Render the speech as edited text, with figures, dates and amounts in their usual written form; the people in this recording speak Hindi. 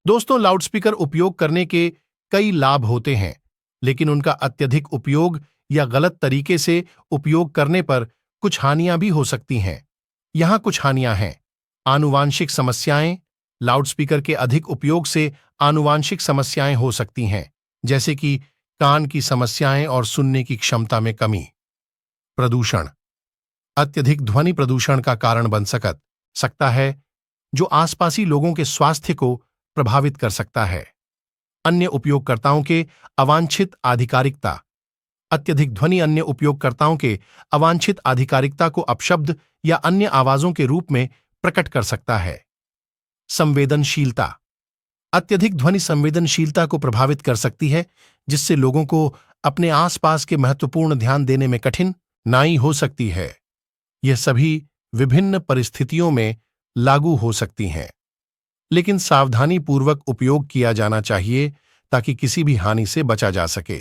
दोस्तों, लाउडस्पीकर उपयोग करने के कई लाभ होते हैं, लेकिन उनका अत्यधिक उपयोग या गलत तरीके से उपयोग करने पर कुछ हानियां भी हो सकती हैं। यहां कुछ हानियां हैं। आनुवांशिक समस्याएं। लाउडस्पीकर के अधिक उपयोग से आनुवांशिक समस्याएं हो सकती हैं, जैसे कि कान की समस्याएं और सुनने की क्षमता में कमी। प्रदूषण। अत्यधिक ध्वनि प्रदूषण का कारण बन सकता है, जो आसपासी लोगों के स्वास्थ्य को प्रभावित कर सकता है। अन्य उपयोगकर्ताओं के अवांछित आधिकारिकता। अत्यधिक ध्वनि अन्य उपयोगकर्ताओं के अवांछित आधिकारिकता को अपशब्द या अन्य आवाजों के रूप में प्रकट कर सकता है। संवेदनशीलता। अत्यधिक ध्वनि संवेदनशीलता को प्रभावित कर सकती है, जिससे लोगों को अपने आसपास के महत्वपूर्ण ध्यान देने में कठिनाई हो सकती है। यह सभी विभिन्न परिस्थितियों में लागू हो सकती हैं, लेकिन सावधानी पूर्वक उपयोग किया जाना चाहिए ताकि किसी भी हानि से बचा जा सके।